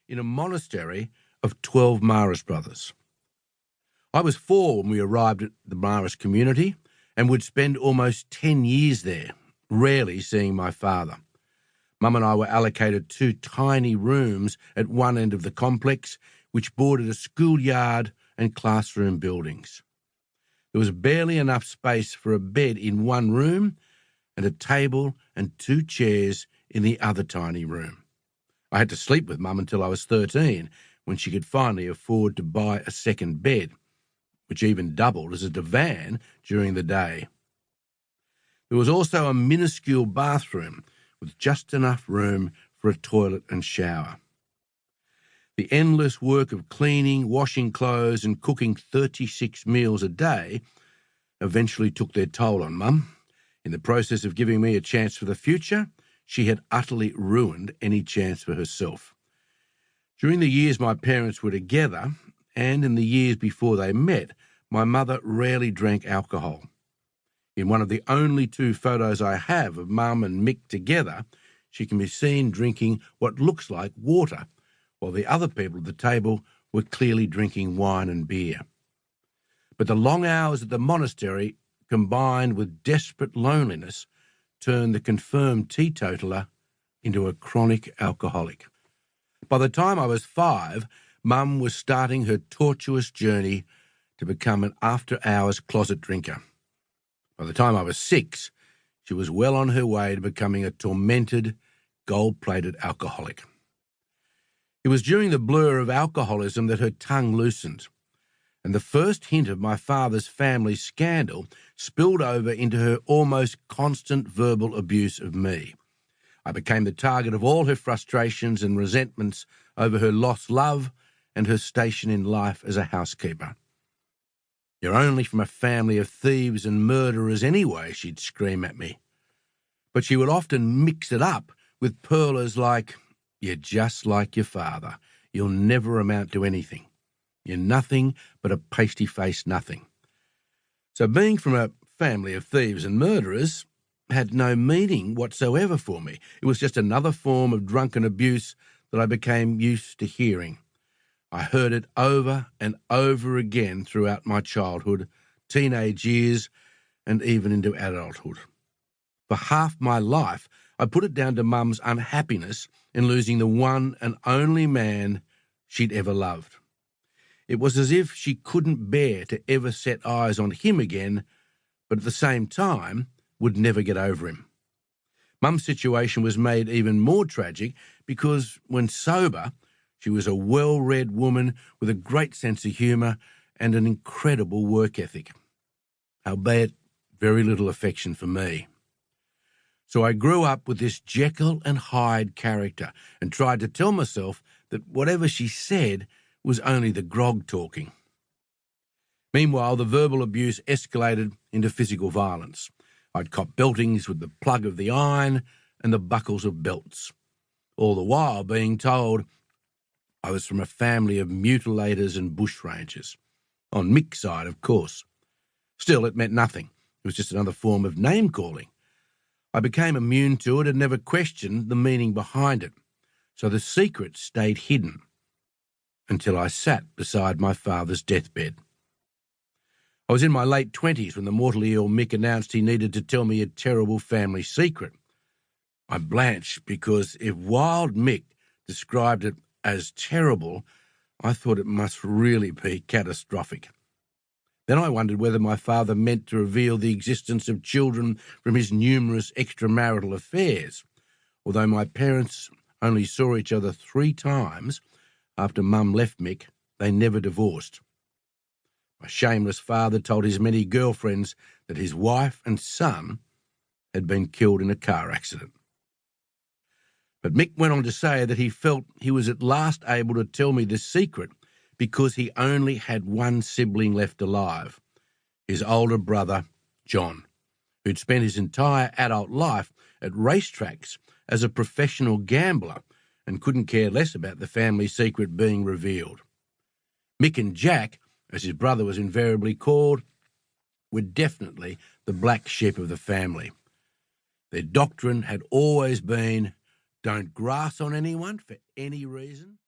in a monastery of 12 Maris brothers. I was 4 when we arrived at the Maris community and would spend almost 10 years there, rarely seeing my father. Mum and I were allocated 2 tiny rooms at one end of the complex, which bordered a schoolyard and classroom buildings. There was barely enough space for a bed in one room and a table and 2 chairs in the other tiny room. I had to sleep with Mum until I was 13, when she could finally afford to buy a second bed, which even doubled as a divan during the day. There was also a minuscule bathroom with just enough room for a toilet and shower. The endless work of cleaning, washing clothes and cooking 36 meals a day eventually took their toll on Mum. In the process of giving me a chance for the future, she had utterly ruined any chance for herself. During the years my parents were together, and in the years before they met, my mother rarely drank alcohol. In one of the only 2 photos I have of Mum and Mick together, she can be seen drinking what looks like water, while the other people at the table were clearly drinking wine and beer. But the long hours at the monastery, combined with desperate loneliness, turned the confirmed teetotaler into a chronic alcoholic. By the time I was 5, Mum was starting her tortuous journey to become an after-hours closet drinker. By the time I was 6, she was well on her way to becoming a tormented, gold-plated alcoholic. It was during the blur of alcoholism that her tongue loosened, and the first hint of my father's family scandal spilled over into her almost constant verbal abuse of me. I became the target of all her frustrations and resentments over her lost love and her station in life as a housekeeper. "You're only from a family of thieves and murderers anyway," she'd scream at me. But she would often mix it up with pearlers like, "You're just like your father. You'll never amount to anything. You're nothing but a pasty-faced nothing." So being from a family of thieves and murderers had no meaning whatsoever for me. It was just another form of drunken abuse that I became used to hearing. I heard it over and over again throughout my childhood, teenage years, and even into adulthood. For half my life, I put it down to Mum's unhappiness in losing the one and only man she'd ever loved. It was as if she couldn't bear to ever set eyes on him again, but at the same time would never get over him. Mum's situation was made even more tragic because, when sober, she was a well-read woman with a great sense of humour and an incredible work ethic, albeit very little affection for me. So I grew up with this Jekyll and Hyde character and tried to tell myself that whatever she said was only the grog talking. Meanwhile, the verbal abuse escalated into physical violence. I'd cop beltings with the plug of the iron and the buckles of belts, all the while being told I was from a family of mutilators and bushrangers. On Mick's side, of course. Still, it meant nothing. It was just another form of name-calling. I became immune to it and never questioned the meaning behind it, so the secret stayed hidden until I sat beside my father's deathbed. I was in my late 20s when the mortally ill Mick announced he needed to tell me a terrible family secret. I blanched because if Wild Mick described it as terrible, I thought it must really be catastrophic. Then I wondered whether my father meant to reveal the existence of children from his numerous extramarital affairs, although my parents only saw each other 3 times after Mum left Mick. They never divorced. My shameless father told his many girlfriends that his wife and son had been killed in a car accident. But Mick went on to say that he felt he was at last able to tell me this secret because he only had one sibling left alive, his older brother, John, who'd spent his entire adult life at racetracks as a professional gambler and couldn't care less about the family secret being revealed. Mick and Jack, as his brother was invariably called, were definitely the black sheep of the family. Their doctrine had always been, don't grass on anyone for any reason.